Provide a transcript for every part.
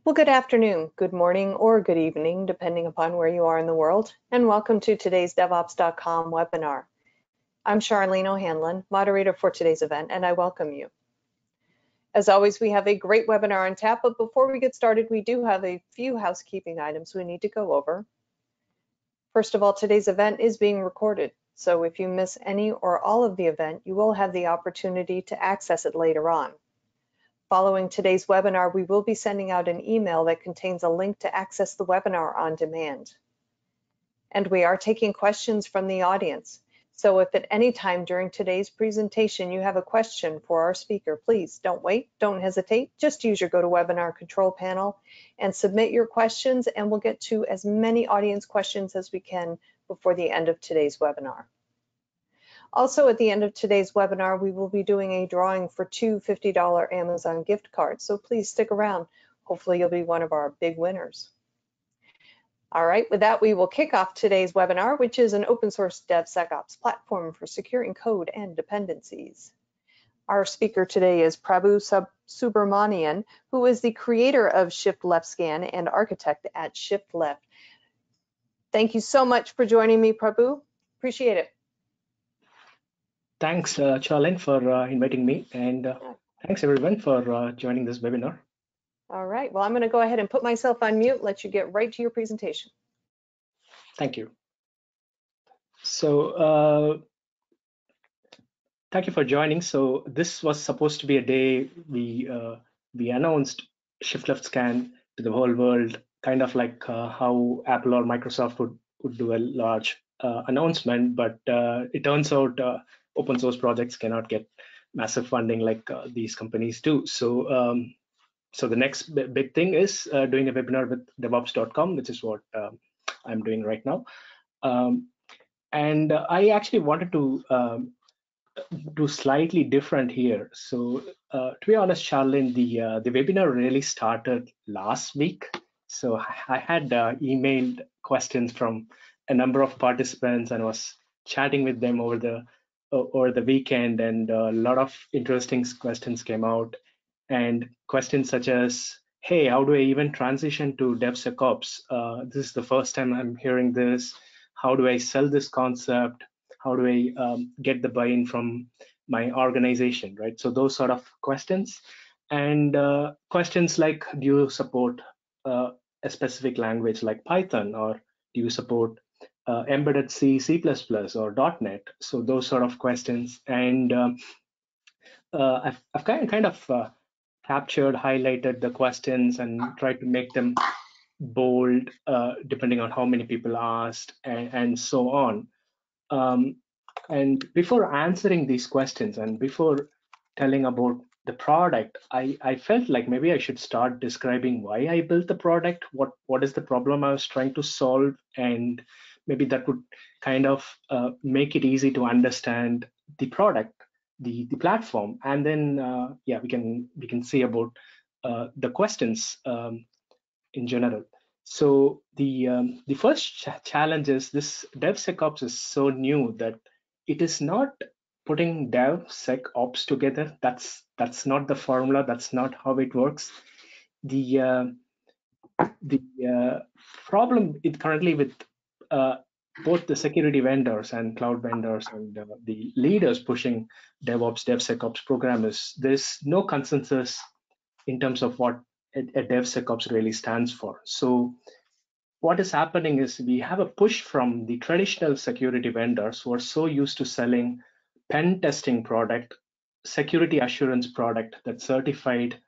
Well, good afternoon, good morning, or good evening, depending upon where you are in the world, and welcome to today's DevOps.com webinar. I'm Charlene O'Hanlon, moderator for today's event, and I welcome you. As always, we have a great webinar on tap, but before we get started, we do have a few housekeeping items we need to go over. First of all, today's event is being recorded, so if you miss any or all of the event, you will have the opportunity to access it later on. Following today's webinar, we will be sending out an email that contains a link to access the webinar on demand. And we are taking questions from the audience. So if at any time during today's presentation you have a question for our speaker, please don't wait, don't hesitate, just use your GoToWebinar control panel and submit your questions, and we'll get to as many audience questions as we can before the end of today's webinar. Also, at the end of today's webinar, we will be doing a drawing for two $50 Amazon gift cards, so please stick around. Hopefully you'll be one of our big winners. All right, with that, we will kick off today's webinar, which is an open source DevSecOps platform for securing code and dependencies. Our speaker today is Prabhu Subramanian, who is the creator of ShiftLeft Scan and architect at ShiftLeft. Thank you so much for joining me, Prabhu. Appreciate it. Thanks, Charlene, for inviting me, and thanks everyone for joining this webinar. All right, well, I'm going to go ahead and put myself on mute, let you get right to your presentation. Thank you. So, thank you for joining. So this was supposed to be a day we announced ShiftLeft Scan to the whole world, kind of like how Apple or Microsoft would do a large announcement, but it turns out open source projects cannot get massive funding like these companies do. So, so the next big thing is doing a webinar with DevOps.com, which is what I'm doing right now. And I actually wanted to do slightly different here. So to be honest, Charlene, the webinar really started last week. So I had emailed questions from a number of participants and was chatting with them over the weekend, and a lot of interesting questions came out. And questions such as, hey, how do I even transition to DevSecOps? This is the first time I'm hearing this. How do I sell this concept? How do I get the buy-in from my organization, right? So those sort of questions. And questions like, do you support a specific language like Python, or do you support embedded C, C++, or .NET? So those sort of questions. And I've kind of captured, highlighted the questions and tried to make them bold depending on how many people asked, and so on. And before answering these questions and before telling about the product, I felt like maybe I should start describing why I built the product, what is the problem I was trying to solve, and maybe that would kind of make it easy to understand the product, the platform, and then yeah, we can see about the questions in general. So the first challenge is this DevSecOps is so new that it is not putting DevSecOps together. That's not the formula. That's not how it works. The problem currently with both the security vendors and cloud vendors and the leaders pushing DevOps, DevSecOps program is there's no consensus in terms of what a DevSecOps really stands for. So what is happening is we have a push from the traditional security vendors who are so used to selling pen testing product, security assurance product that's certified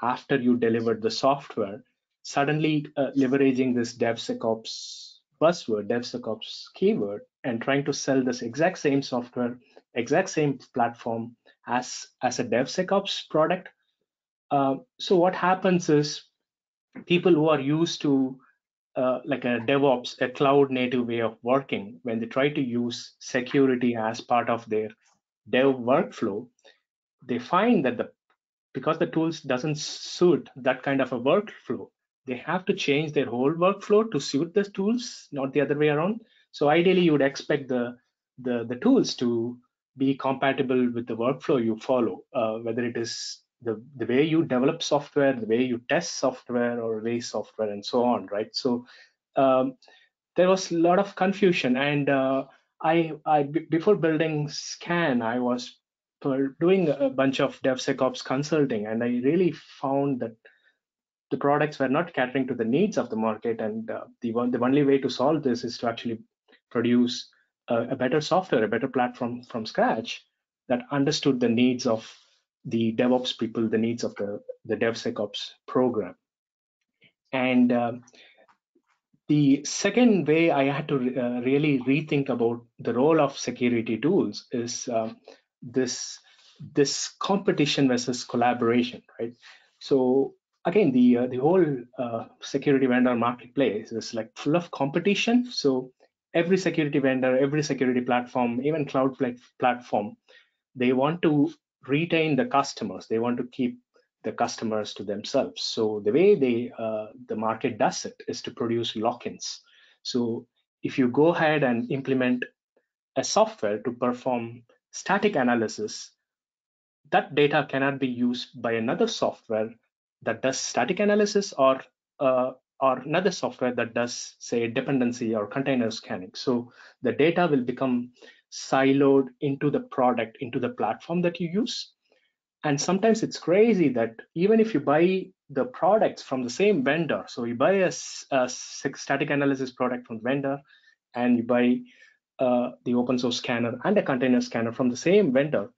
after you delivered the software, suddenly leveraging this DevSecOps buzzword, DevSecOps keyword, and trying to sell this exact same software, exact same platform as a DevSecOps product. So what happens is people who are used to like a DevOps, a cloud native way of working, when they try to use security as part of their dev workflow, they find that because the tools doesn't suit that kind of a workflow, they have to change their whole workflow to suit the tools, not the other way around. So ideally, you would expect the tools to be compatible with the workflow you follow, whether it is the way you develop software, the way you test software or raise software, and so on, right? So there was a lot of confusion, and before building Scan, I was doing a bunch of DevSecOps consulting, and I really found that the products were not catering to the needs of the market, and the only way to solve this is to actually produce a better software, a better platform from scratch that understood the needs of the DevOps people, the needs of the DevSecOps program. And the second way I had to really rethink about the role of security tools is this competition versus collaboration, right? So again, the whole security vendor marketplace is like full of competition. So every security vendor, every security platform, even cloud platform, they want to retain the customers. They want to keep the customers to themselves. So the way the market does it is to produce lock-ins. So if you go ahead and implement a software to perform static analysis, that data cannot be used by another software that does static analysis, or another software that does, say, dependency or container scanning. So the data will become siloed into the product, into the platform that you use. And sometimes it's crazy that even if you buy the products from the same vendor, so you buy a static analysis product from the vendor, and you buy the open source scanner and a container scanner from the same vendor,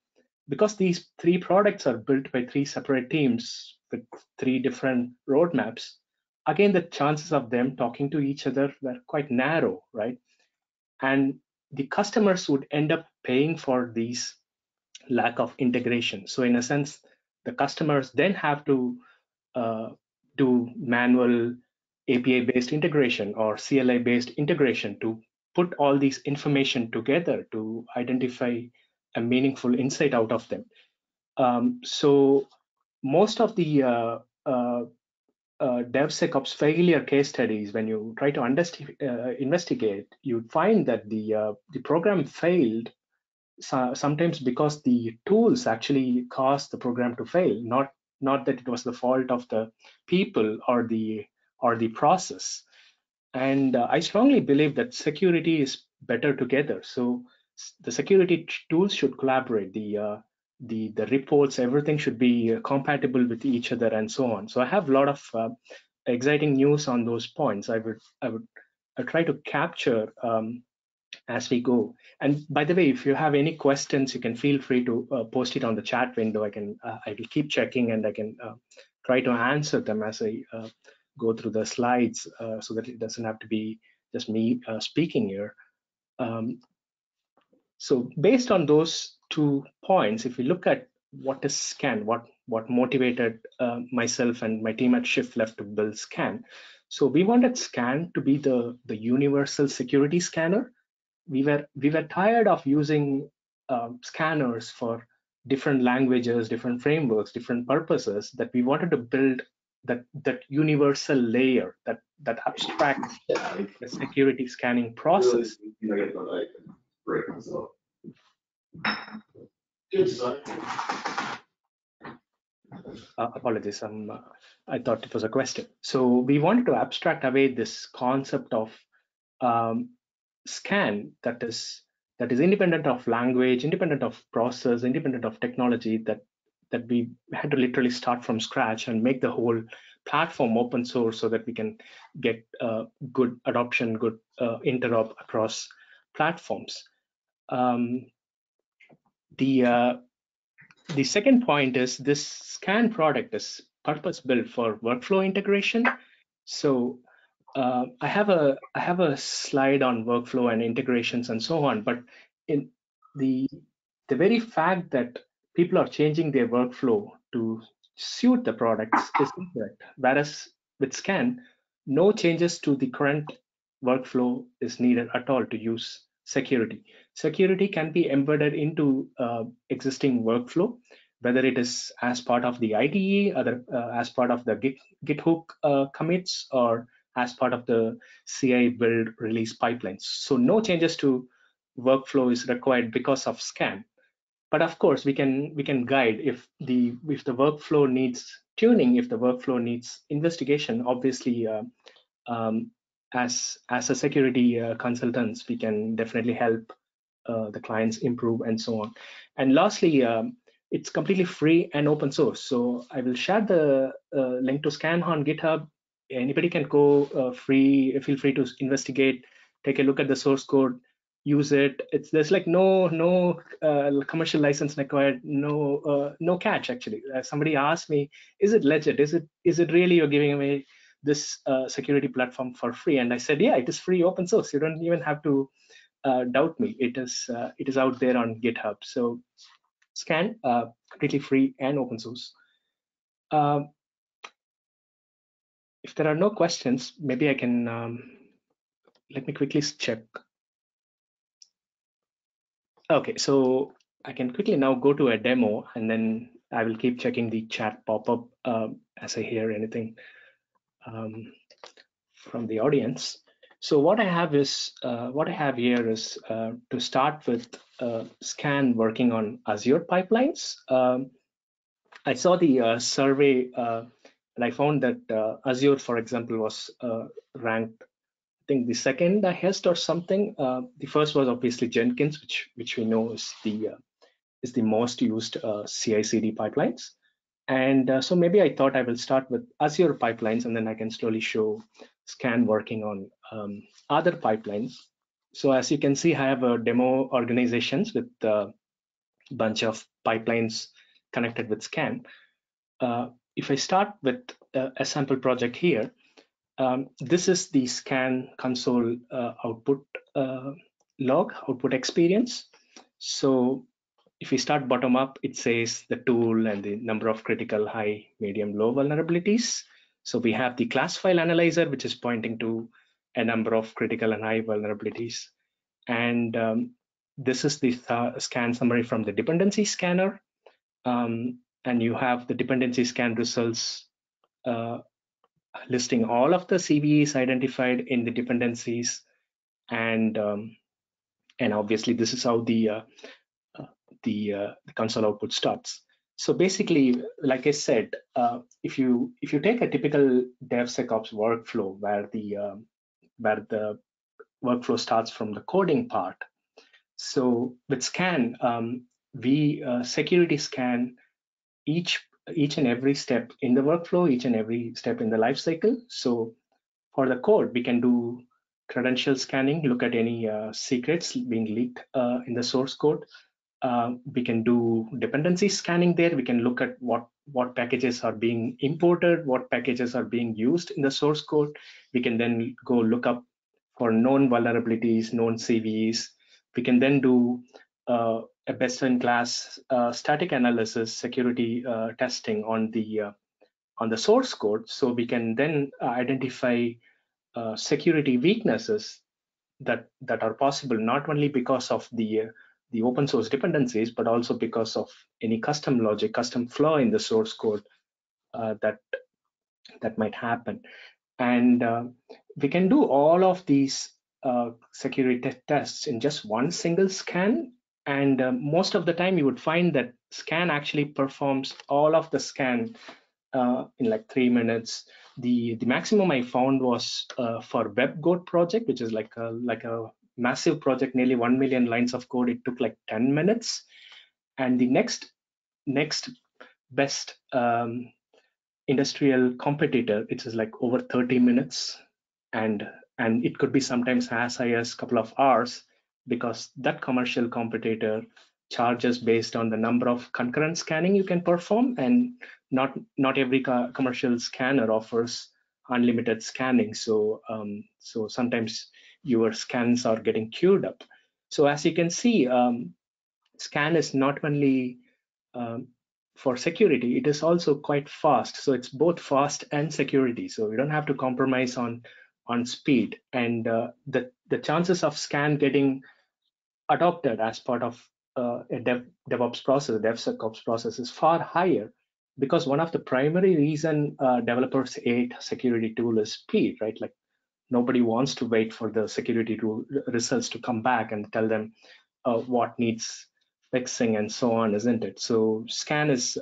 because these three products are built by three separate teams with three different roadmaps, again, the chances of them talking to each other were quite narrow, right? And the customers would end up paying for these lack of integration. So in a sense, the customers then have to do manual API-based integration or CLI-based integration to put all these information together to identify a meaningful insight out of them. So most of the DevSecOps failure case studies, when you try to investigate, you find that the program failed sometimes because the tools actually caused the program to fail, not that it was the fault of the people or the process. And I strongly believe that security is better together. So the security tools should collaborate. The reports, everything should be compatible with each other, and so on. So I have a lot of exciting news on those points. I would try to capture as we go. And by the way, if you have any questions, you can feel free to post it on the chat window. I will keep checking, and I can try to answer them as I go through the slides, so that it doesn't have to be just me speaking here. So based on those 2 points, if we look at what is Scan, what motivated myself and my team at ShiftLeft to build Scan. So we wanted Scan to be the universal security scanner. We were tired of using scanners for different languages, different frameworks, different purposes, that we wanted to build that universal layer, that abstracts the security scanning process. Apologies, I thought it was a question. So we wanted to abstract away this concept of Scan that is independent of language, independent of process, independent of technology, that we had to literally start from scratch and make the whole platform open source so that we can get good adoption, good interop across platforms. The second point is this Scan product is purpose built for workflow integration. So I have a slide on workflow and integrations and so on, but in the very fact that people are changing their workflow to suit the products is incorrect. Whereas with Scan, no changes to the current workflow is needed at all to use security. Security can be embedded into existing workflow, whether it is as part of the IDE, as part of the GitHub commits, or as part of the CI build release pipelines. So no changes to workflow is required because of Scan. But of course, we can guide if the workflow needs tuning, if the workflow needs investigation. Obviously, as a security consultants, we can definitely help the clients improve and so on. And lastly, it's completely free and open source. So I will share the link to Scan on GitHub. Anybody can go feel free to investigate, take a look at the source code, use it. There's like no commercial license required, no catch actually. Somebody asked me, is it legit? Is it really you're giving away this security platform for free? And I said, yeah, it is free, open source. You don't even have to doubt me. It is out there on GitHub. So Scan, completely free and open source. If there are no questions, maybe I can let me quickly check. Okay, so I can quickly now go to a demo, and then I will keep checking the chat pop-up as I hear anything from the audience. So what I have here is to start with Scan working on Azure pipelines. I saw the survey and I found that Azure, for example, was ranked, I think, the second highest or something. The first was obviously Jenkins, which we know is the most used CI/CD pipelines. And so maybe I thought I will start with Azure pipelines, and then I can slowly show Scan working on other pipelines. So as you can see, I have a demo organizations with a bunch of pipelines connected with Scan. If I start with a sample project here, this is the Scan console output log, output experience. So if we start bottom up, it says the tool and the number of critical, high, medium, low vulnerabilities. So we have the class file analyzer, which is pointing to a number of critical and high vulnerabilities. And this is the scan summary from the dependency scanner. And you have the dependency scan results listing all of the CVEs identified in the dependencies, and obviously this is how the console output starts. So basically, like I said, if you take a typical DevSecOps workflow where the workflow starts from the coding part, so with Scan, we security scan each and every step in the workflow, each and every step in the life cycle. So for the code, we can do credential scanning, look at any secrets being leaked in the source code. We can do dependency scanning there. We can look at what packages are being imported, what packages are being used in the source code. We can then go look up for known vulnerabilities, known CVEs. We can then do a best-in-class static analysis, security testing on the source code. So we can then identify security weaknesses that are possible, not only because of the open source dependencies, but also because of any custom logic, custom flaw in the source code that might happen. And we can do all of these security tests in just one single scan. And most of the time, you would find that Scan actually performs all of the scan in like 3 minutes. The maximum I found was for WebGoat project, which is like a massive project, nearly 1 million lines of code. It took like 10 minutes. And the next best industrial competitor, it is like over 30 minutes, and it could be sometimes as high as a couple of hours, because that commercial competitor charges based on the number of concurrent scanning you can perform, and not every commercial scanner offers unlimited scanning. So so sometimes your scans are getting queued up. So as you can see, Scan is not only for security, it is also quite fast. So it's both fast and security. So we don't have to compromise on speed. And the chances of Scan getting adopted as part of a DevOps process, DevSecOps process, is far higher, because one of the primary reason developers hate security tool is speed, right? Like nobody wants to wait for the security tool results to come back and tell them what needs fixing, and so on, isn't it? So Scan is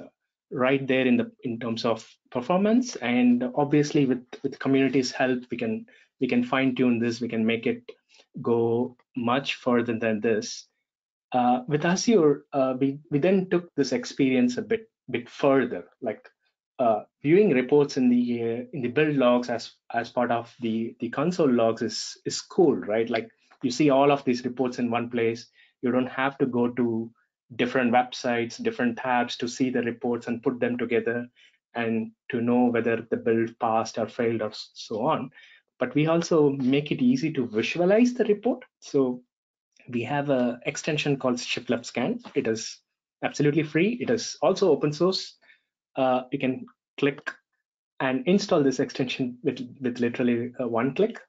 right there in terms of performance, and obviously with community's help, we can fine tune this, we can make it go much further than this. With Azure, we then took this experience a bit further, like viewing reports in the build logs as part of the console logs is cool, right? Like you see all of these reports in one place. You don't have to go to different websites, different tabs to see the reports and put them together and to know whether the build passed or failed or so on. But we also make it easy to visualize the report. So we have an extension called ShiftLeft Scan. It is absolutely free. It is also open source. You can click and install this extension with literally one click.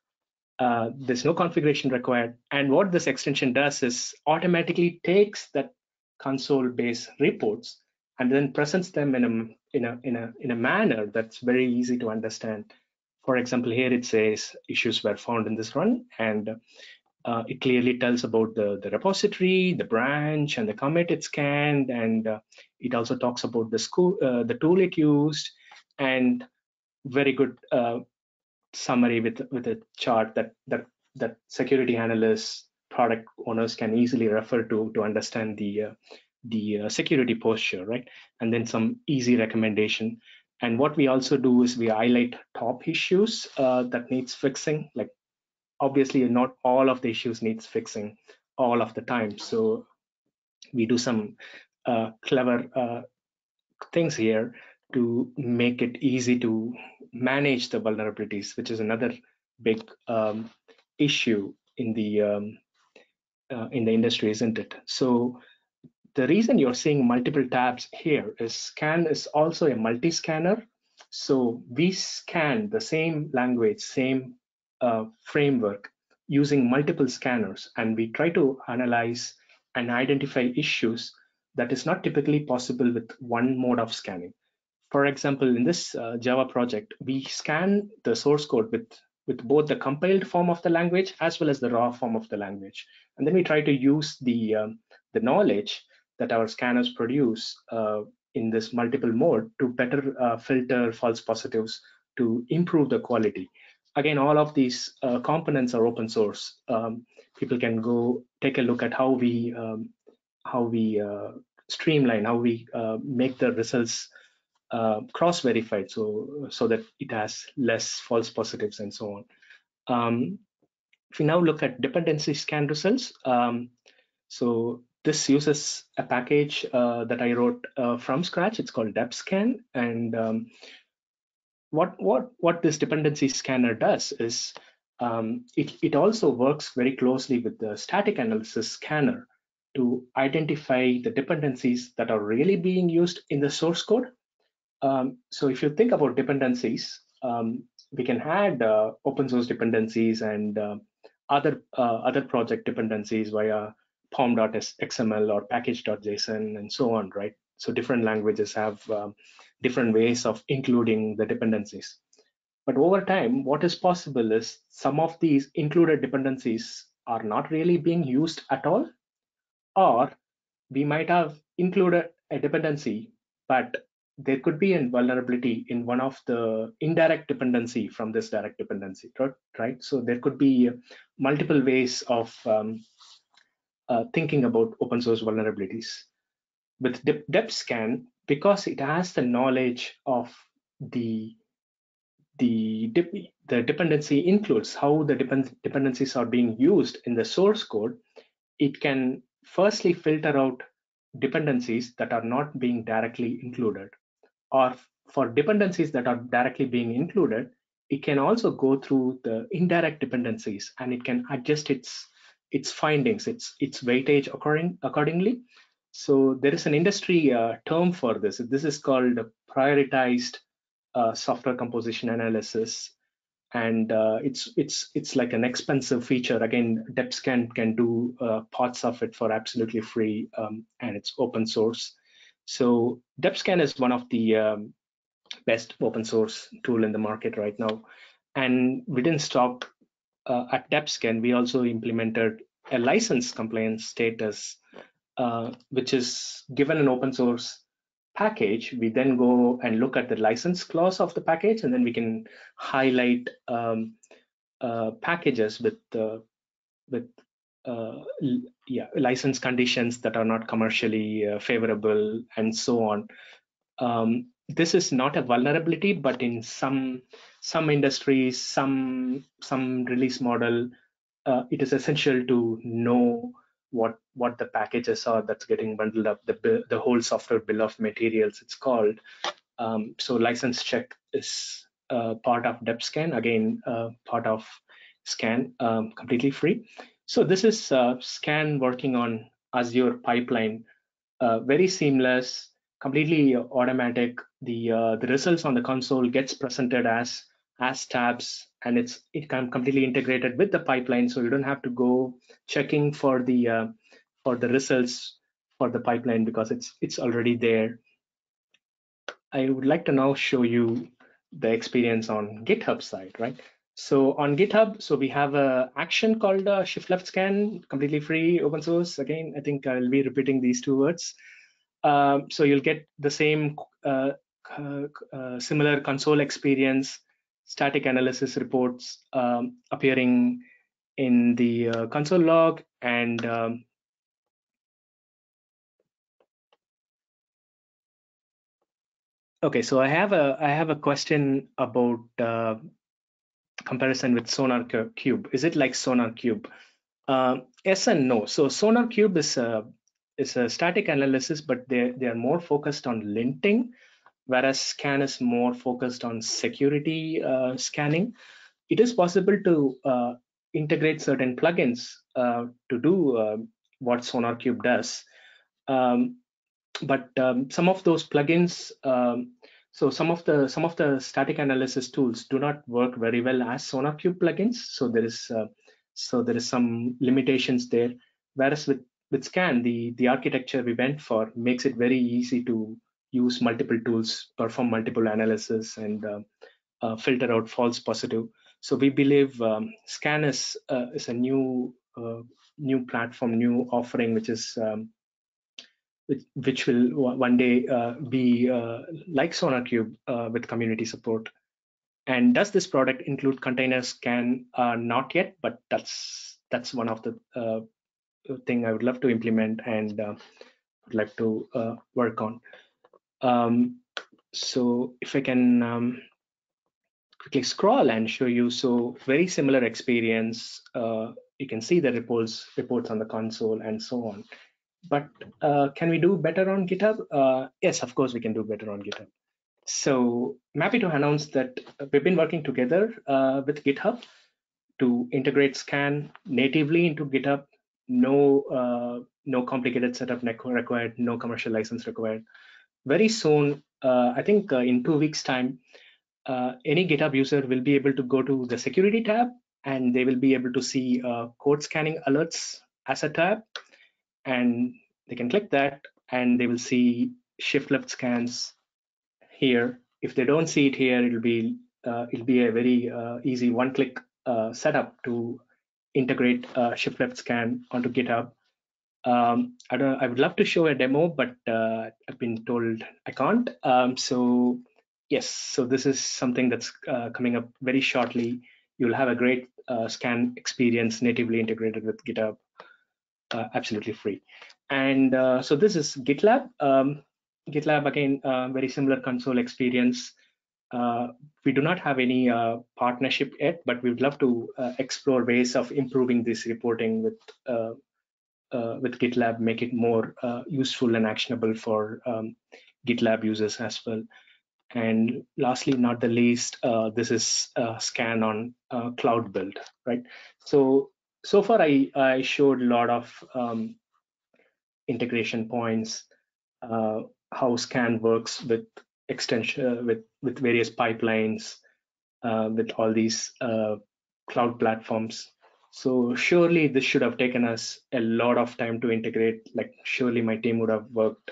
There's no configuration required. And what this extension does is automatically takes that console-based reports and then presents them in a manner that's very easy to understand. For example, here it says issues were found in this run, and it clearly tells about the repository, the branch, and the commit it scanned, and it also talks about the tool it used, and very good summary with a chart that security analysts, product owners can easily refer to understand the security posture, right? And then some easy recommendation. And what we also do is we highlight top issues that needs fixing. Like obviously not all of the issues needs fixing all of the time. So we do some clever things here to make it easy to manage the vulnerabilities, which is another big issue in the industry, isn't it? So the reason you're seeing multiple tabs here is Scan is also a multi-scanner. So we scan the same language, same framework using multiple scanners, and we try to analyze and identify issues that is not typically possible with one mode of scanning. For example, in this Java project, we scan the source code with both the compiled form of the language as well as the raw form of the language. And then we try to use the knowledge that our scanners produce in this multiple mode to better filter false positives to improve the quality. Again, all of these components are open source. People can go take a look at how we streamline, how we make the results cross-verified, so that it has less false positives and so on. If we now look at dependency scan results, so this uses a package that I wrote from scratch. It's called DevScan, and what this dependency scanner does is it also works very closely with the static analysis scanner to identify the dependencies that are really being used in the source code. So if you think about dependencies, we can add open source dependencies and other project dependencies via pom.xml or package.json and so on, right? So different languages have different ways of including the dependencies. But over time, what is possible is some of these included dependencies are not really being used at all, or we might have included a dependency, but there could be a vulnerability in one of the indirect dependency from this direct dependency, right? So there could be multiple ways of thinking about open source vulnerabilities. With DevScan, because it has the knowledge of the dependency includes how the dependencies are being used in the source code, it can firstly filter out dependencies that are not being directly included, or for dependencies that are directly being included, it can also go through the indirect dependencies and it can adjust its findings, its weightage accordingly. So there is an industry term for this. This is called prioritized software composition analysis, and it's like an expensive feature. Again, DevScan can do parts of it for absolutely free, and it's open source. So DevScan is one of the best open source tool in the market right now. And we didn't stop at DevScan. We also implemented a license compliance status which is given an open source package, we then go and look at the license clause of the package, and then we can highlight packages with license conditions that are not commercially favorable, and so on. This is not a vulnerability, but in some industries, some release model, it is essential to know what the packages are that's getting bundled up, the whole software bill of materials, it's called. So license check is part of DevScan, again, part of Scan, completely free. So this is Scan working on Azure pipeline, very seamless, completely automatic. The results on the console gets presented as tabs, and it can completely integrated with the pipeline, so you don't have to go checking for the results for the pipeline because it's already there. I would like to now show you the experience on GitHub side, right? So on GitHub, so we have a action called ShiftLeft Scan, completely free, open source. Again, I think I'll be repeating these two words. So you'll get the same similar console experience, static analysis reports appearing in the console log, and okay, so I have a question about comparison with SonarQube. Is it like SonarQube? Yes and no. So SonarQube is a static analysis, but they are more focused on linting, whereas Scan is more focused on security scanning. It is possible to integrate certain plugins to do what SonarQube does. But some of those plugins, so some of the static analysis tools do not work very well as SonarQube plugins. So there is some limitations there. Whereas with Scan, the architecture we went for makes it very easy to use multiple tools, perform multiple analysis, and filter out false positive. So we believe Scan is a new platform, new offering, which is which will one day be like SonarQube with community support. And does this product include container scan? Not yet, but that's one of the thing I would love to implement and would like to work on. So if I can quickly scroll and show you, so very similar experience. You can see the reports on the console and so on. But can we do better on GitHub? Yes, of course we can do better on GitHub. So I'm happy to announce that we've been working together with GitHub to integrate Scan natively into GitHub. No complicated setup required, no commercial license required. Very soon, I think in 2 weeks' time, any GitHub user will be able to go to the security tab, and they will be able to see code scanning alerts as a tab. And they can click that, and they will see ShiftLeft scans here. If they don't see it here, it'll be a very easy one-click setup to integrate ShiftLeft scan onto GitHub. I would love to show a demo, but I've been told I can't. So yes, so this is something that's coming up very shortly. You'll have a great scan experience natively integrated with GitHub. Absolutely free. And so this is GitLab. GitLab, again, very similar console experience. We do not have any partnership yet, but we would love to explore ways of improving this reporting with GitLab, make it more useful and actionable for GitLab users as well. And lastly, not the least, this is Scan on Cloud Build, right? So far, I showed a lot of integration points, how Scan works with extension, with various pipelines, with all these cloud platforms. So surely this should have taken us a lot of time to integrate. Like surely my team would have worked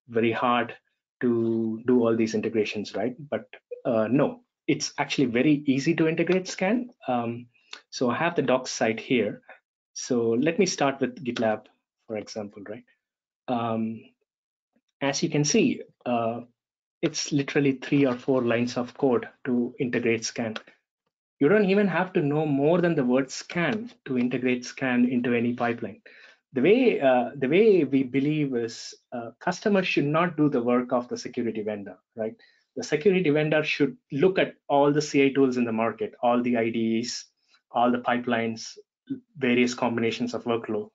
very hard to do all these integrations, right? But no, it's actually very easy to integrate Scan. So I have the docs site here. So let me start with GitLab for example, right? As you can see, it's literally 3 or 4 lines of code to integrate scan. You don't even have to know more than the word scan to integrate scan into any pipeline. The way we believe is customers should not do the work of the security vendor, right? The security vendor should look at all the CI tools in the market, all the IDEs, all the pipelines, various combinations of workload,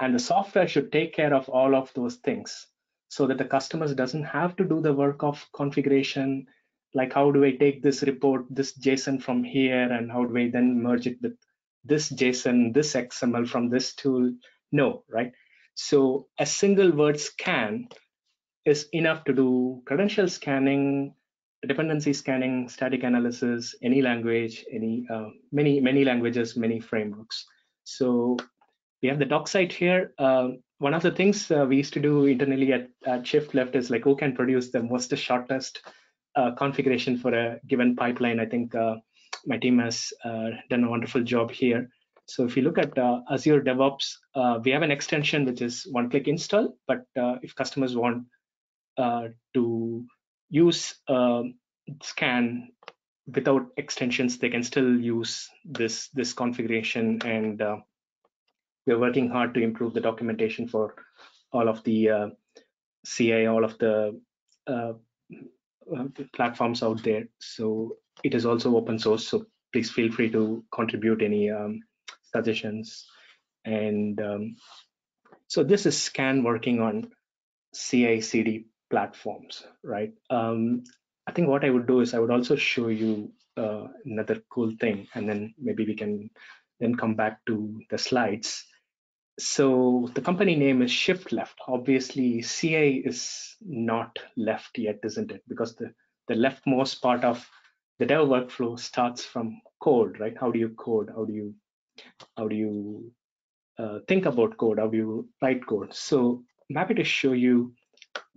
and the software should take care of all of those things so that the customers doesn't have to do the work of configuration, like how do I take this report, this JSON from here, and how do I then merge it with this JSON, this XML from this tool? No, right? So a single word scan is enough to do credential scanning, dependency scanning, static analysis, any language, any many languages, many frameworks. So we have the doc site here. One of the things we used to do internally at ShiftLeft is like who can produce the most shortest configuration for a given pipeline. I think my team has done a wonderful job here. So if you look at Azure DevOps, we have an extension which is one-click install, but if customers want to use scan without extensions, they can still use this configuration, and we're working hard to improve the documentation for all of the CI, all of the platforms out there. So it is also open source, so please feel free to contribute any suggestions. And so this is scan working on CI/CD platforms, right? I think what I would do is I would also show you another cool thing, and then maybe we can then come back to the slides. So the company name is ShiftLeft. Obviously, CI is not left yet, isn't it? Because the leftmost part of the dev workflow starts from code, right? How do you code? How do you think about code? How do you write code? So I'm happy to show you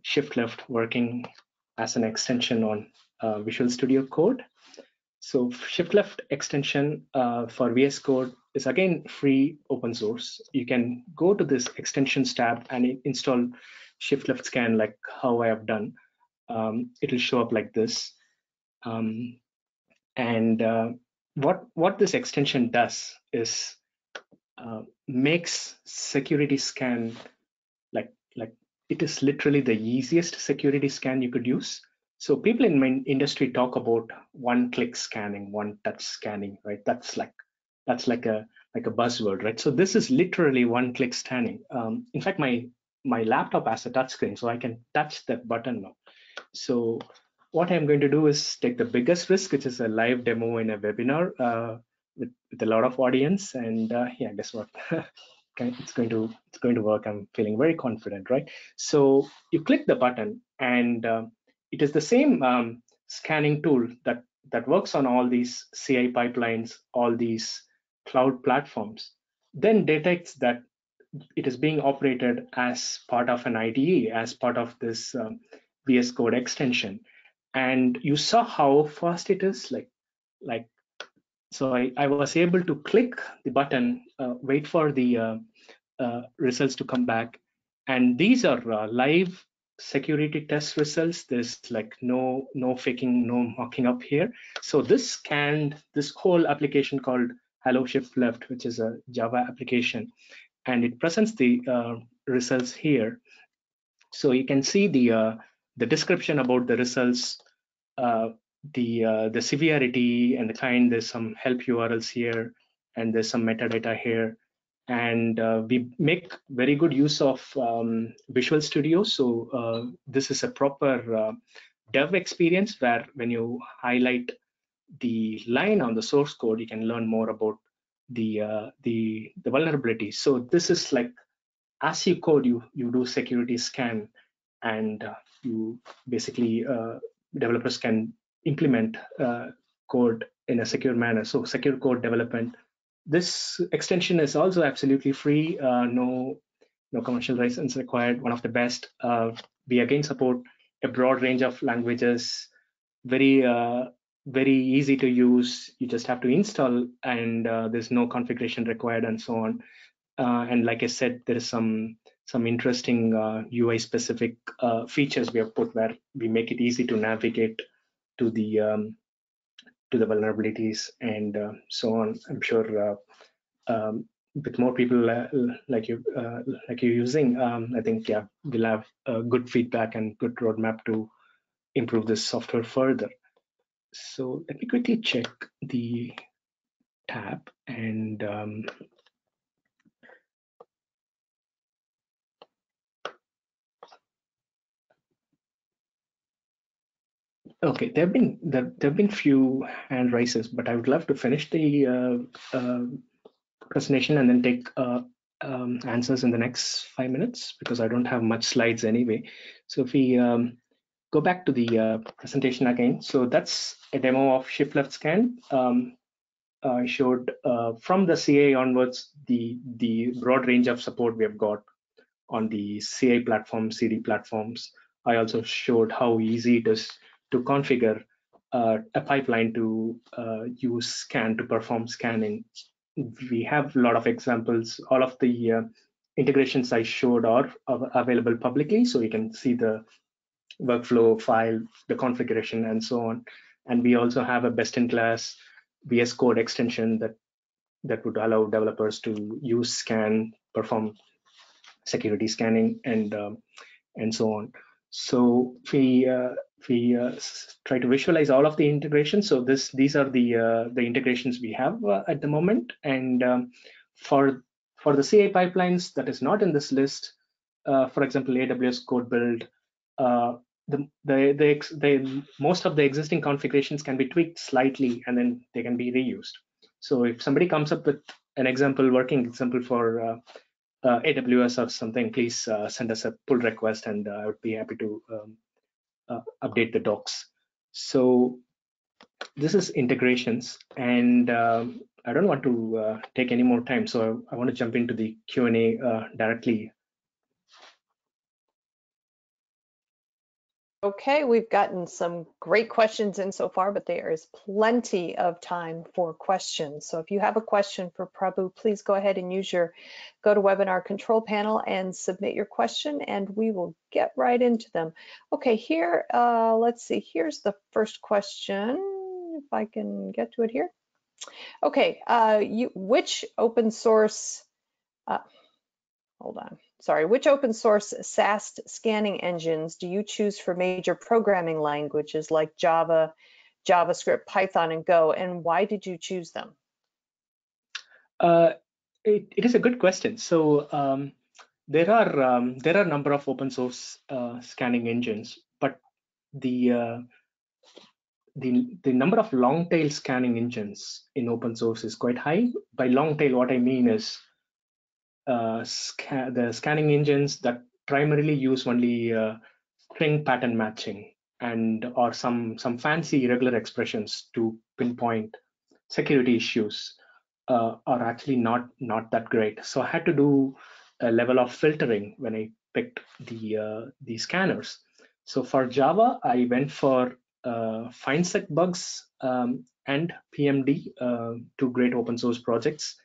ShiftLeft working as an extension on Visual Studio Code. So ShiftLeft extension for VS Code is again free, open source. You can go to this extensions tab and install ShiftLeft Scan like how I have done. It'll show up like this. What this extension does is makes security scan like it is literally the easiest security scan you could use. So people in my industry talk about one-click scanning, one-touch scanning, right? That's like a buzzword, right? So this is literally one-click scanning. In fact, my laptop has a touch screen, so I can touch that button now. So what I'm going to do is take the biggest risk, which is a live demo in a webinar with a lot of audience, and yeah, guess what? It's going to work. I'm feeling very confident, right? So you click the button, and it is the same scanning tool that works on all these CI pipelines, all these cloud platforms, then detects that it is being operated as part of an IDE, as part of this VS Code extension. And you saw how fast it is, like so I was able to click the button, wait for the results to come back. And these are live security test results. There's like no faking, no mocking up here. So this scanned this whole application called Hello ShiftLeft, which is a Java application, and it presents the results here. So you can see the description about the results, the severity and the kind. There's some help URLs here, and there's some metadata here. And we make very good use of Visual Studio. So this is a proper dev experience where when you highlight the line on the source code, you can learn more about the vulnerability. So this is like, as you code, you do security scan, and you basically developers can implement code in a secure manner. So secure code development. This extension is also absolutely free, no commercial license required, one of the best. We again support a broad range of languages, very easy to use. You just have to install, and there's no configuration required and so on. And like I said, there is some some interesting UI specific features we have put where we make it easy to navigate to the vulnerabilities and so on. I'm sure with more people like you using, I think we'll have good feedback and good roadmap to improve this software further. So let me quickly check the tab and okay, there have been few hand raises, but I would love to finish the presentation and then take answers in the next 5 minutes because I don't have much slides anyway. So if we go back to the presentation again, so that's a demo of ShiftLeft Scan. I showed from the CA onwards the broad range of support we have got on the CA platform, CD platforms. I also showed how easy it is to configure a pipeline to use scan to perform scanning. We have a lot of examples. All of the integrations I showed are available publicly, so you can see the workflow file, the configuration, and so on. And we also have a best-in-class VS Code extension that would allow developers to use scan, perform security scanning, and so on. So we try to visualize all of the integrations. So these are the integrations we have at the moment. And for the CA pipelines that is not in this list, for example, AWS code build, most of the existing configurations can be tweaked slightly and then they can be reused. So if somebody comes up with an example, working example for AWS or something, please send us a pull request and I would be happy to update the docs. So this is integrations, and I don't want to take any more time, so I want to jump into the Q&A directly. Okay, we've gotten some great questions in so far, but there is plenty of time for questions. So if you have a question for Prabhu, please go ahead and use your GoToWebinar control panel and submit your question, and we will get right into them. Okay, here, let's see, here's the first question, if I can get to it here. Okay, which open source, hold on. Sorry, which open source SAST scanning engines do you choose for major programming languages like Java, JavaScript, Python, and Go, and why did you choose them? It is a good question. So there are a number of open source scanning engines, but the number of long tail scanning engines in open source is quite high. By long tail, what I mean is the scanning engines that primarily use only string pattern matching and or some fancy irregular expressions to pinpoint security issues are actually not that great. So I had to do a level of filtering when I picked the scanners. So for Java, I went for FindSec bugs and PMD, two great open source projects,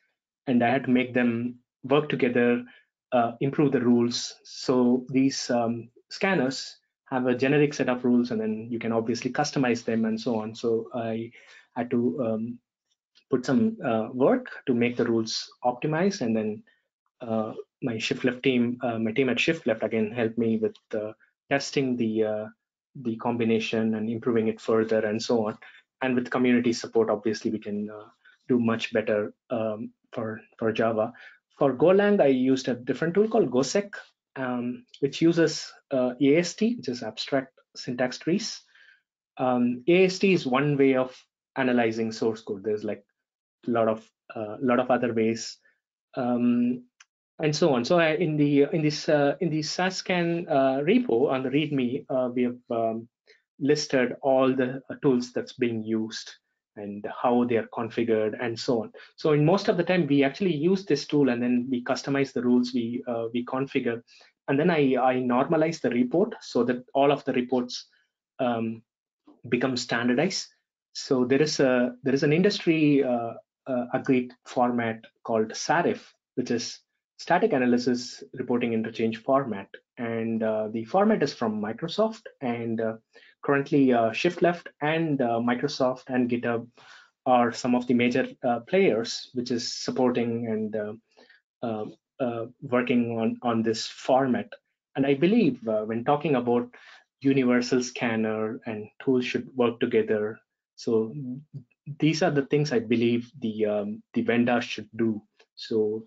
and I had to make them work together, improve the rules. So these scanners have a generic set of rules, and then you can obviously customize them and so on. So I had to put some work to make the rules optimized, and then my ShiftLeft team, my team at ShiftLeft again helped me with testing the combination and improving it further and so on. And with community support, obviously we can do much better for Java. For Golang, I used a different tool called GoSec, which uses AST, which is abstract syntax trees. AST is one way of analyzing source code. There's like a lot of other ways, and so on. So in the SAST scan repo on the README, we have listed all the tools that's being used and how they are configured and so on. So in most of the time, we actually use this tool and then we customize the rules we configure, and then I normalize the report so that all of the reports become standardized. So there is an industry agreed format called SARIF, which is static analysis reporting interchange format, and the format is from Microsoft. And currently, ShiftLeft and Microsoft and GitHub are some of the major players which is supporting and working on this format. And I believe when talking about universal scanner and tools should work together, so these are the things I believe the vendor should do. So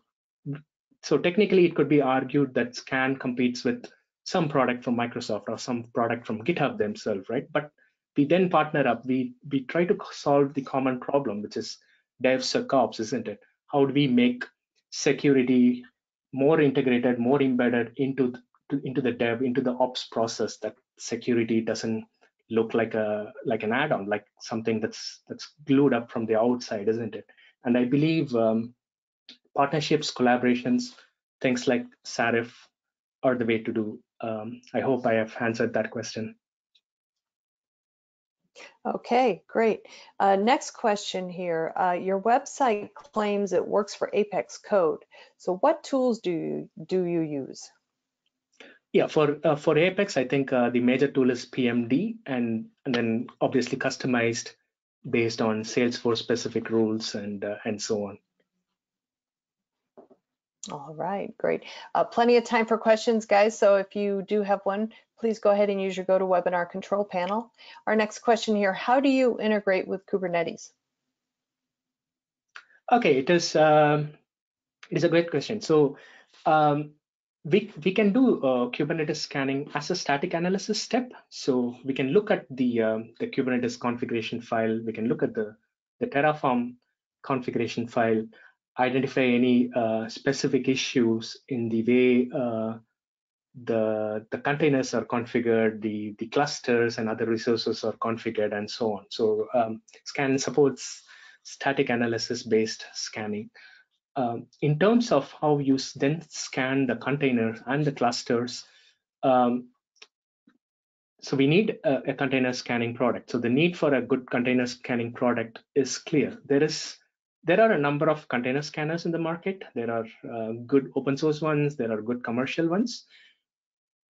technically, it could be argued that Scan competes with some product from Microsoft or some product from GitHub themselves, right? But we then partner up. We try to solve the common problem, which is DevSecOps, isn't it? How do we make security more integrated, more embedded into the ops process, that security doesn't look like an add-on, like something that's glued up from the outside, isn't it? And I believe partnerships, collaborations, things like SARIF are the way to do. I hope I have answered that question. Okay, great. Next question here. Your website claims it works for Apex code. So what tools do you use? Yeah, for Apex, I think the major tool is PMD, and then obviously customized based on Salesforce specific rules and so on. All right, great. Plenty of time for questions, guys. So if you do have one, please go ahead and use your GoToWebinar control panel. Our next question here, how do you integrate with Kubernetes? Okay, it is a great question. So we can do Kubernetes scanning as a static analysis step. So we can look at the Kubernetes configuration file. We can look at the Terraform configuration file, identify any specific issues in the way the containers are configured, the clusters and other resources are configured, and so on. So Scan supports static analysis based scanning. In terms of how you then scan the containers and the clusters, so we need a container scanning product. So the need for a good container scanning product is clear. There are a number of container scanners in the market. There are good open source ones. There are good commercial ones.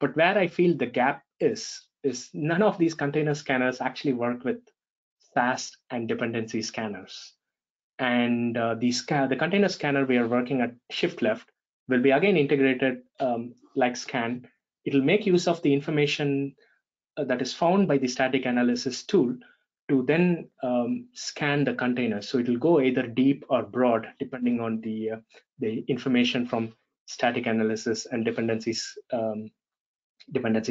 But where I feel the gap is none of these container scanners actually work with SAST and dependency scanners. And the container scanner we are working at ShiftLeft will be again integrated like Scan. It'll make use of the information that is found by the static analysis tool to then scan the container. So it will go either deep or broad depending on the information from static analysis and dependency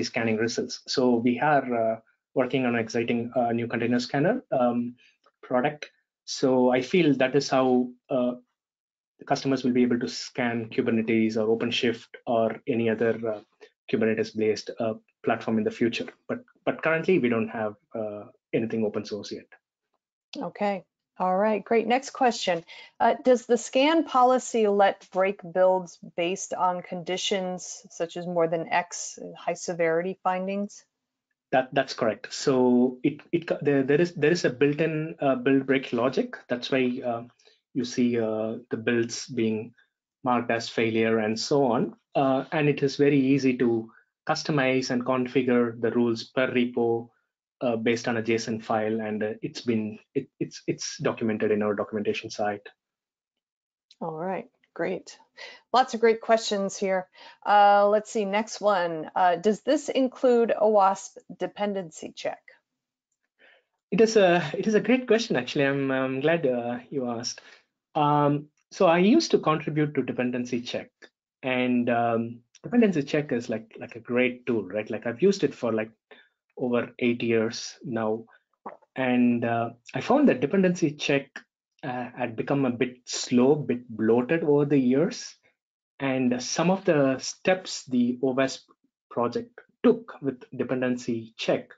scanning results. So we are working on an exciting new container scanner product. So I feel that is how the customers will be able to scan Kubernetes or OpenShift or any other Kubernetes-based platform in the future. But currently we don't have anything open source yet. Okay. All right, great. Next question. Does the scan policy let break builds based on conditions such as more than X high severity findings? That's correct. So there is a built-in build break logic. That's why you see the builds being marked as failure and so on. And it is very easy to customize and configure the rules per repo based on a JSON file, and it's documented in our documentation site. All right, great. Lots of great questions here. Let's see, next one. Does this include a Wasp dependency check? It is a great question, actually. I'm glad you asked. So I used to contribute to dependency check, and dependency check is like a great tool, right? Like I've used it for like over 8 years now, and I found that dependency check had become a bit slow, bit bloated over the years. And some of the steps the Wasp project took with dependency check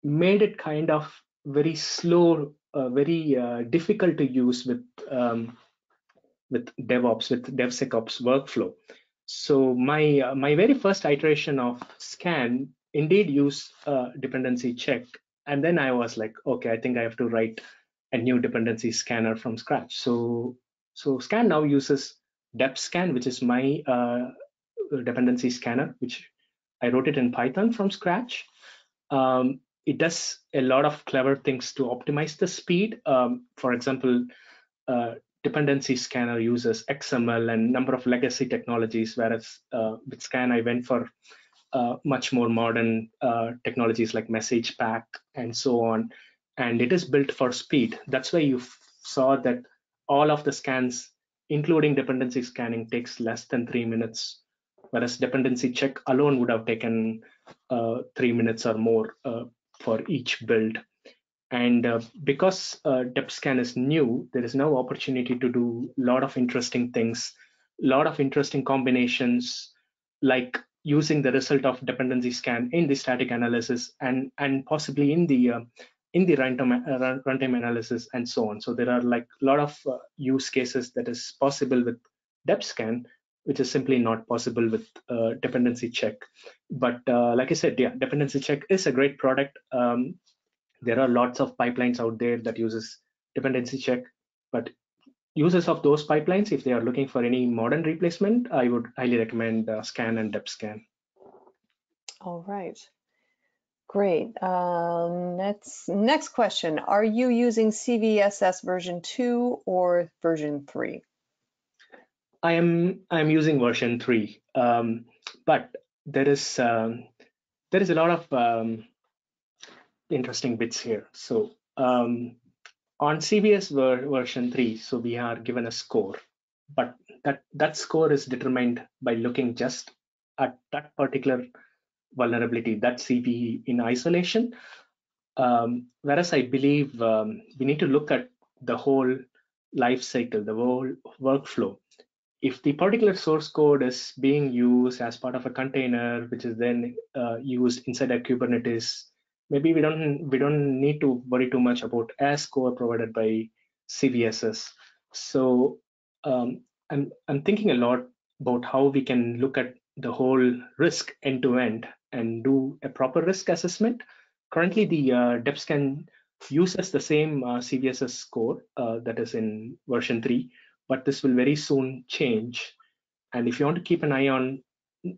made it kind of very slow, very difficult to use with DevOps, with DevSecOps workflow. So my very first iteration of Scan indeed used dependency check, and then I was like, okay, I think I have to write a new dependency scanner from scratch. So Scan now uses DepScan, which is my dependency scanner, which I wrote it in Python from scratch. It does a lot of clever things to optimize the speed. For example, dependency scanner uses XML and number of legacy technologies, whereas with Scan I went for much more modern technologies like message pack and so on. And it is built for speed. That's why you saw that all of the scans, including dependency scanning, takes less than 3 minutes, whereas dependency check alone would have taken 3 minutes or more for each build. And because DepScan is new, there is now opportunity to do a lot of interesting things, a lot of interesting combinations, like using the result of dependency scan in the static analysis and possibly in the runtime analysis and so on. So there are like a lot of use cases that is possible with DepScan, which is simply not possible with dependency check. But like I said, yeah, dependency check is a great product. There are lots of pipelines out there that uses dependency check, but users of those pipelines, if they are looking for any modern replacement, I would highly recommend Scan and DepScan. All right. Great. Next question. Are you using CVSS version 2 or version 3? I am using version 3, but there is a lot of interesting bits here. So on CBS version 3, so we are given a score, but that score is determined by looking just at that particular vulnerability, that CVE in isolation. Whereas I believe we need to look at the whole life cycle, the whole workflow. If the particular source code is being used as part of a container, which is then used inside a Kubernetes, maybe we don't need to worry too much about a score provided by CBSS. So I'm thinking a lot about how we can look at the whole risk end to end and do a proper risk assessment. Currently, the DepScan uses the same CBSS score that is in version 3, but this will very soon change. And if you want to keep an eye on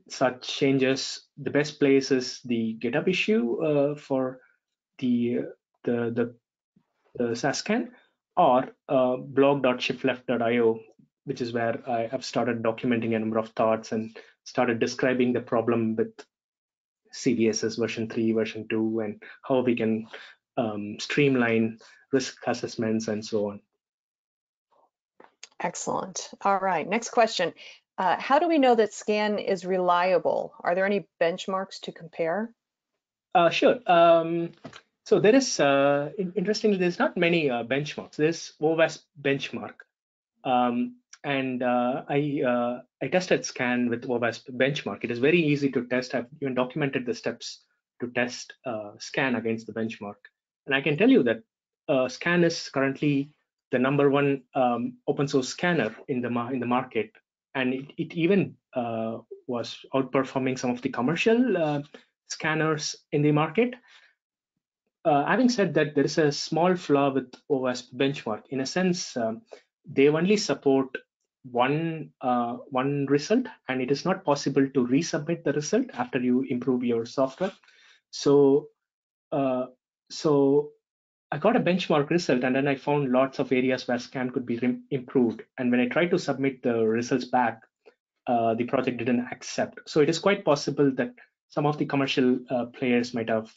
such changes, the best place is the GitHub issue for the SAST scan, or blog.shiftleft.io, which is where I have started documenting a number of thoughts and started describing the problem with CVSS version 3, version 2, and how we can streamline risk assessments and so on. Excellent. All right, next question. How do we know that Scan is reliable? Are there any benchmarks to compare? Sure. So there is, interestingly, there's not many benchmarks. There's Wasp benchmark. And I tested Scan with Wasp benchmark. It is very easy to test. I've even documented the steps to test Scan against the benchmark. And I can tell you that Scan is currently the #1 open source scanner in the market, and it even was outperforming some of the commercial scanners in the market. Having said that, there is a small flaw with Wasp benchmark. In a sense, they only support one result, and it is not possible to resubmit the result after you improve your software. So I got a benchmark result, and then I found lots of areas where Scan could be improved. And when I tried to submit the results back, the project didn't accept. So it is quite possible that some of the commercial players might have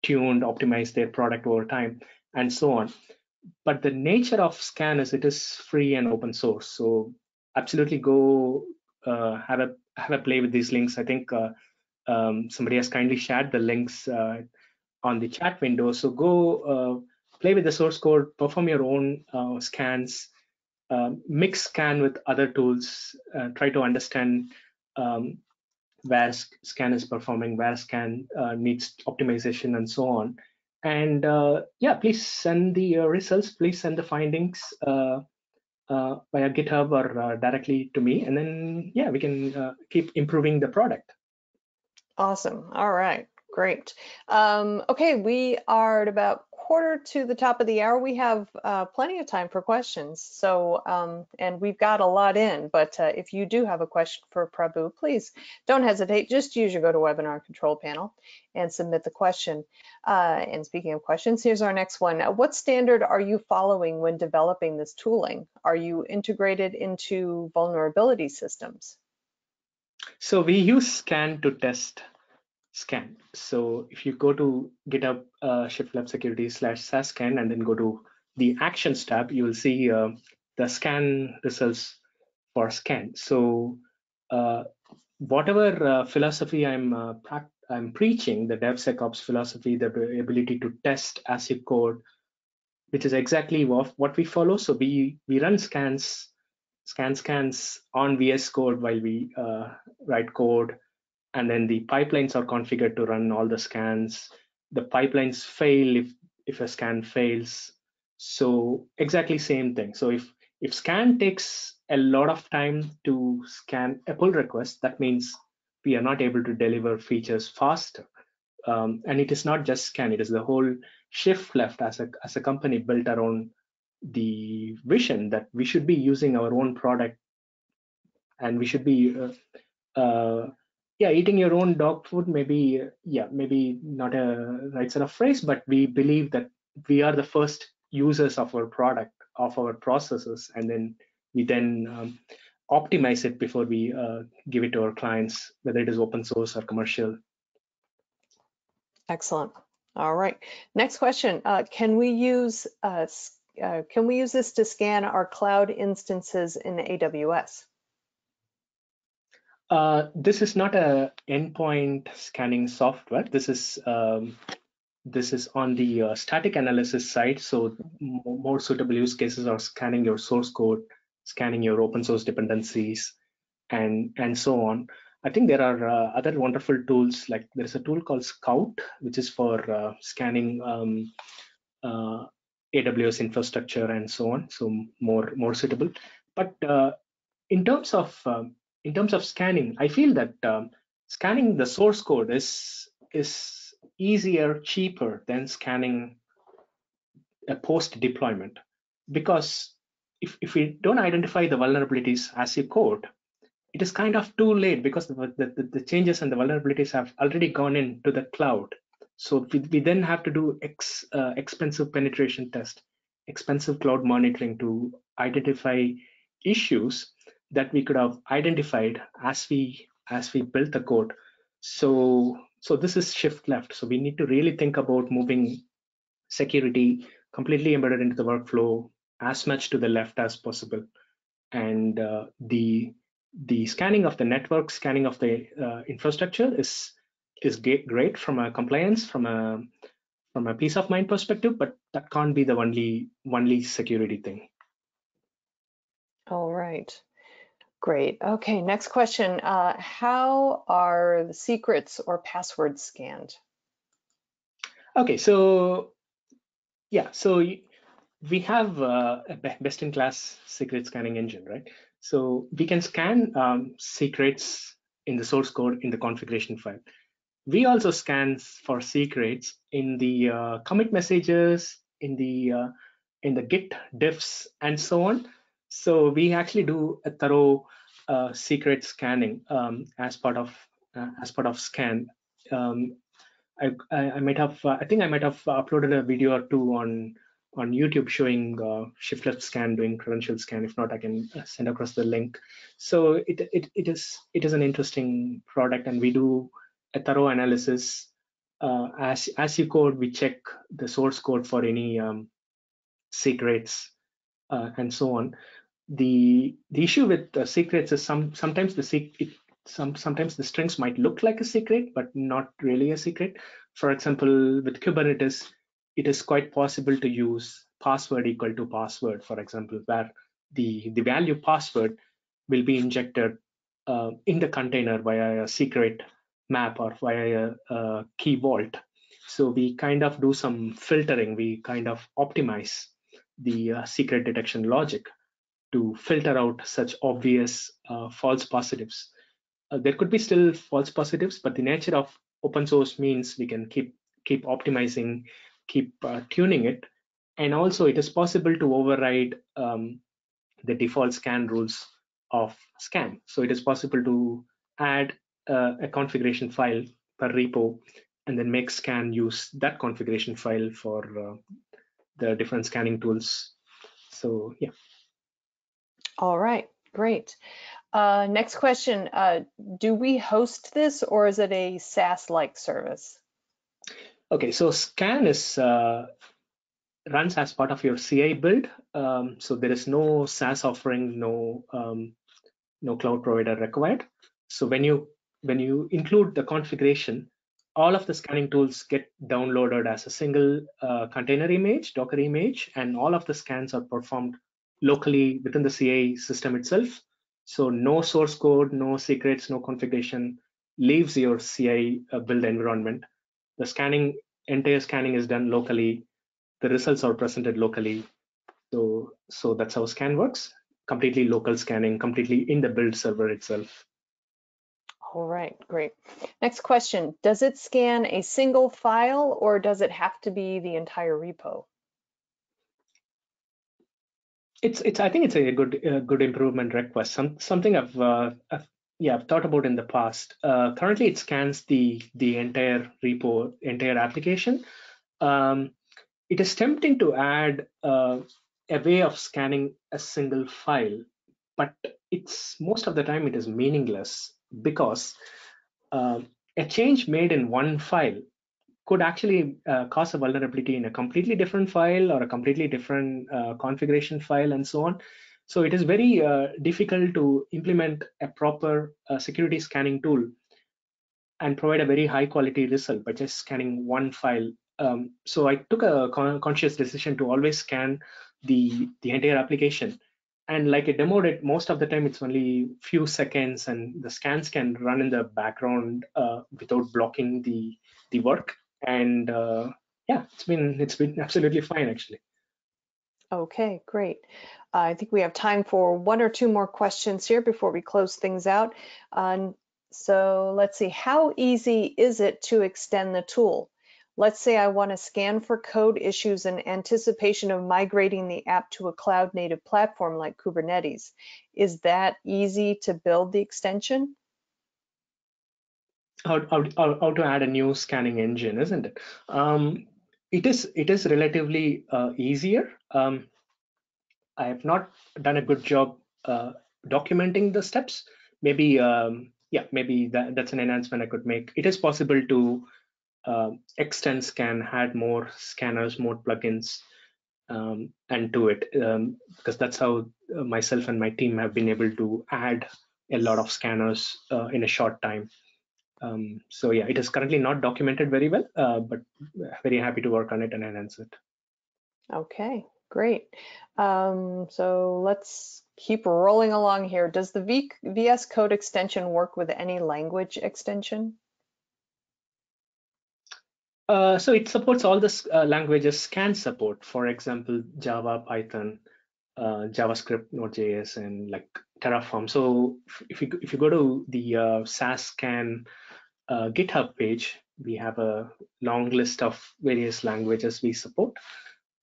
tuned, optimized their product over time, and so on. But the nature of Scan is it is free and open source. So absolutely go have a play with these links. I think somebody has kindly shared the links on the chat window. So go play with the source code, perform your own scans, mix Scan with other tools, try to understand where Scan is performing, where Scan needs optimization, and so on. And yeah, please send the results, please send the findings via GitHub or directly to me, and then yeah, we can keep improving the product. Awesome. All right, great. Okay, we are at about quarter to the top of the hour. We have plenty of time for questions. So, and we've got a lot in, but if you do have a question for Prabhu, please don't hesitate. Just use your GoToWebinar control panel and submit the question. And speaking of questions, here's our next one. What standard are you following when developing this tooling? Are you integrated into vulnerability systems? So we use scan to test scan. So if you go to GitHub ShiftLeft Security /SAST scan and then go to the Actions tab, you will see the scan results for scan. So whatever philosophy I'm preaching, the DevSecOps philosophy, the ability to test as you code, which is exactly what we follow. So we run scans on VS Code while we write code, and then the pipelines are configured to run all the scans. The pipelines fail if a scan fails. So exactly same thing. So if scan takes a lot of time to scan a pull request, that means we are not able to deliver features faster. And it is not just scan, it is the whole ShiftLeft as a company built around the vision that we should be using our own product, and we should be eating your own dog food, maybe not a right set of phrase, but we believe that we are the first users of our product, of our processes, and then we optimize it before we give it to our clients, whether it is open source or commercial. Excellent. All right. Next question. Can we use this to scan our cloud instances in AWS? This is not a endpoint scanning software. This is on the static analysis side. So more suitable use cases are scanning your source code, scanning your open source dependencies, and so on. I think there are other wonderful tools, like there's a tool called Scout, which is for scanning AWS infrastructure and so on. So more suitable. But in terms of scanning, I feel that scanning the source code is easier, cheaper than scanning a post deployment, because if we don't identify the vulnerabilities as you code, it is kind of too late, because the changes and the vulnerabilities have already gone into the cloud. So we then have to do expensive penetration test, expensive cloud monitoring to identify issues that we could have identified as we built the code. So this is shift left. So we need to really think about moving security completely embedded into the workflow as much to the left as possible. And the scanning of the network, scanning of the infrastructure is great from a compliance, from a peace of mind perspective, but that can't be the only security thing. All right, great. Okay, next question. How are the secrets or passwords scanned? Okay, so yeah, so we have a best-in-class secret scanning engine, right? So we can scan secrets in the source code in the configuration file. We also scan for secrets in the commit messages, in the Git diffs, and so on. So we actually do a thorough secret scanning as part of scan. I might have uploaded a video or two on YouTube showing ShiftLeft Scan doing credential scan. If not, I can send across the link. So it is an interesting product, and we do a thorough analysis. As you code, we check the source code for any secrets and so on. The issue with secrets is sometimes the strings might look like a secret, but not really a secret. For example, with Kubernetes, it is quite possible to use password equal to password, for example, where the value password will be injected in the container via a secret map or via a key vault. So we kind of do some filtering. We kind of optimize the secret detection logic to filter out such obvious false positives. There could be still false positives, but the nature of open source means we can keep optimizing, keep tuning it. And also it is possible to override the default scan rules of scan. So it is possible to add a configuration file per repo and then make scan use that configuration file for the different scanning tools. So yeah. All right, great. Next question, do we host this or is it a SaaS-like service? Okay, so scan is runs as part of your CI build. So there is no SaaS offering, no cloud provider required. So when you include the configuration, all of the scanning tools get downloaded as a single container image, Docker image, and all of the scans are performed locally within the CI system itself. So no source code, no secrets, no configuration leaves your CI build environment. The entire scanning is done locally. The results are presented locally. So that's how scan works. Completely local scanning, completely in the build server itself. All right, great. Next question, does it scan a single file or does it have to be the entire repo? I think it's a good improvement request. Something I've thought about in the past. Currently, it scans the entire repo, entire application. It is tempting to add a way of scanning a single file, but it's most of the time it is meaningless because a change made in one file could actually cause a vulnerability in a completely different file or a completely different configuration file and so on. So it is very difficult to implement a proper security scanning tool and provide a very high quality result by just scanning one file. So I took a conscious decision to always scan the entire application. And like I demoed it, most of the time it's only few seconds, and the scans can run in the background without blocking the work. And yeah, it's been absolutely fine actually. Okay, great. I think we have time for one or two more questions here before we close things out. So let's see, how easy is it to extend the tool? Let's say I want to scan for code issues in anticipation of migrating the app to a cloud native platform like Kubernetes. Is that easy to build the extension? How to add a new scanning engine, isn't it? It is relatively easier. I have not done a good job documenting the steps. Maybe maybe that's an enhancement I could make. It is possible to extend scan, add more scanners, more plugins, and do it because that's how myself and my team have been able to add a lot of scanners in a short time. So yeah, it is currently not documented very well, but very happy to work on it and enhance it. Okay, great. So let's keep rolling along here. Does the VS Code extension work with any language extension? So it supports all the languages can support, for example, Java, Python, JavaScript, Node.js, and like Terraform. So if you go to the SAST Scan GitHub page, we have a long list of various languages we support.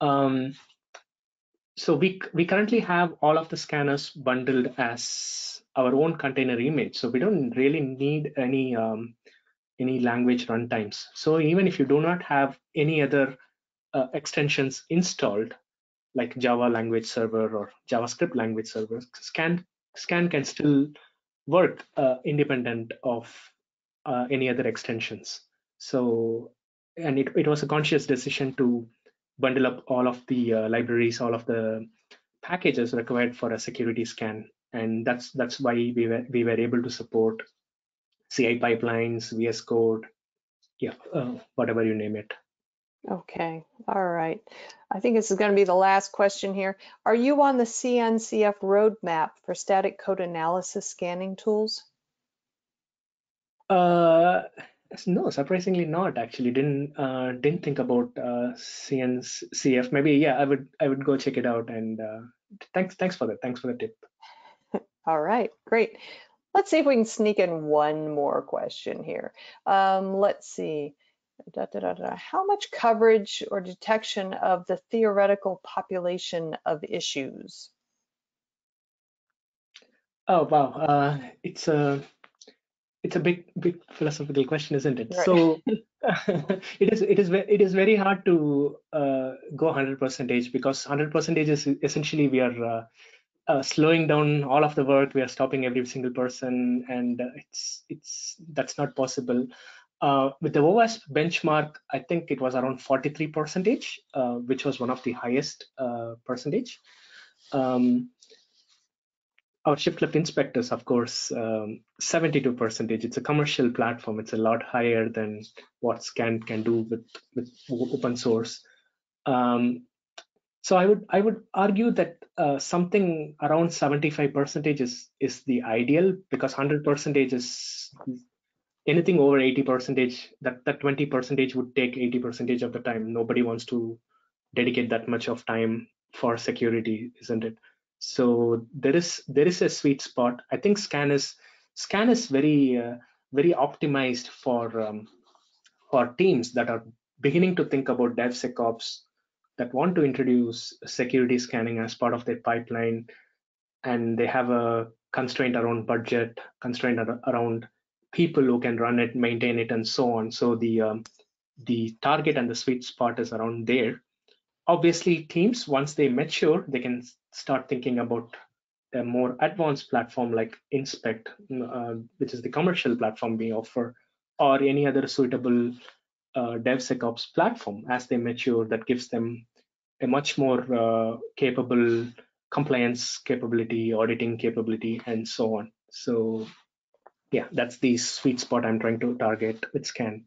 So we currently have all of the scanners bundled as our own container image. So we don't really need any language runtimes. So even if you do not have any other extensions installed, like Java language server or JavaScript language server, scan can still work independent of any other extensions. So, and it was a conscious decision to bundle up all of the libraries, all of the packages required for a security scan, and that's why we were able to support CI pipelines, VS Code, yeah, whatever you name it. Okay, all right. I think this is going to be the last question here. Are you on the CNCF roadmap for static code analysis scanning tools? No, surprisingly not. Actually, didn't think about CNCF. Maybe yeah, I would go check it out. And thanks for that. Thanks for the tip. All right, great. Let's see if we can sneak in one more question here. Let's see. How much coverage or detection of the theoretical population of issues? Oh wow, it's a big philosophical question, isn't it? Right. So it is very hard to go 100% because 100% is essentially we are slowing down all of the work. We are stopping every single person, and it's that's not possible. With the Wasp benchmark, I think it was around 43%, which was one of the highest percentage. Our ShiftLeft inspectors, of course, 72%. It's a commercial platform. It's a lot higher than what Scan can do with open source. So I would argue that something around 75% is the ideal, because 100% is anything over 80%. That 20% would take 80% of the time. Nobody wants to dedicate that much of time for security, isn't it? So there is a sweet spot. I think Scan is very optimized for teams that are beginning to think about DevSecOps, that want to introduce security scanning as part of their pipeline, and they have a constraint around budget, constraint around people who can run it, maintain it, and so on. So the target and the sweet spot is around there. Obviously, teams, once they mature, they can start thinking about a more advanced platform like Inspect, which is the commercial platform we offer, or any other suitable DevSecOps platform as they mature, that gives them a much more capable compliance capability, auditing capability, and so on. So yeah, that's the sweet spot I'm trying to target with Scan.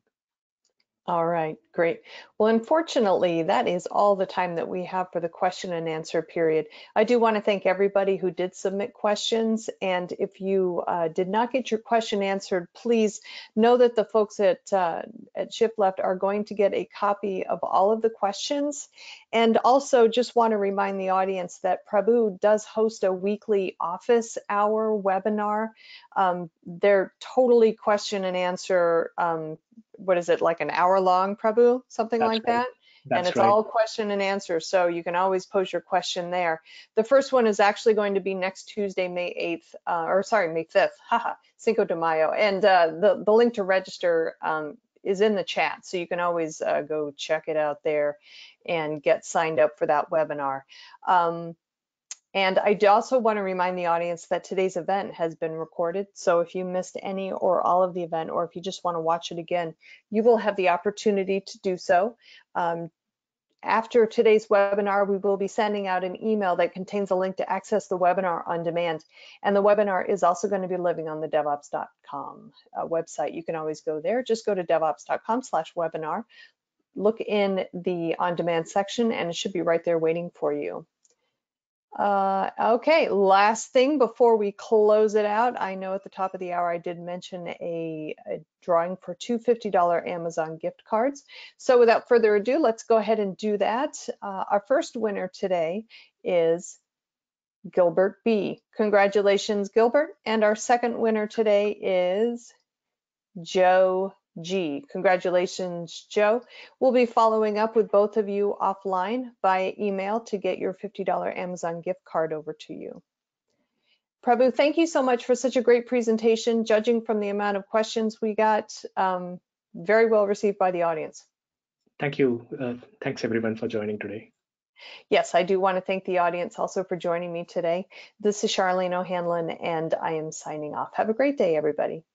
All right, great. Well, unfortunately, that is all the time that we have for the question and answer period. I do want to thank everybody who did submit questions. And if you did not get your question answered, please know that the folks at ShiftLeft are going to get a copy of all of the questions. And also just want to remind the audience that Prabhu does host a weekly office hour webinar. They're totally question and answer, what is it, like an hour long, Prabhu? Something That's like right. that? That's And it's right. all question and answer, so you can always pose your question there. The first one is actually going to be next Tuesday, May 8th, or sorry, May 5th, haha, Cinco de Mayo. And the link to register is in the chat, so you can always go check it out there and get signed up for that webinar. And I also want to remind the audience that today's event has been recorded. So if you missed any or all of the event, or if you just want to watch it again, you will have the opportunity to do so. After today's webinar, we will be sending out an email that contains a link to access the webinar on demand. And the webinar is also going to be living on the DevOps.com website. You can always go there. Just go to DevOps.com/webinar. Look in the on-demand section, and it should be right there waiting for you. Okay, last thing before we close it out. I know at the top of the hour I did mention a drawing for two $50 Amazon gift cards. So without further ado, let's go ahead and do that. Our first winner today is Gilbert B. Congratulations, Gilbert. And our second winner today is Joe G. Congratulations, Joe. We'll be following up with both of you offline via email to get your $50 Amazon gift card over to you. Prabhu, thank you so much for such a great presentation. Judging from the amount of questions we got, very well received by the audience. Thank you. Thanks everyone for joining today. Yes, I do want to thank the audience also for joining me today. This is Charlene O'Hanlon, and I am signing off. Have a great day, everybody.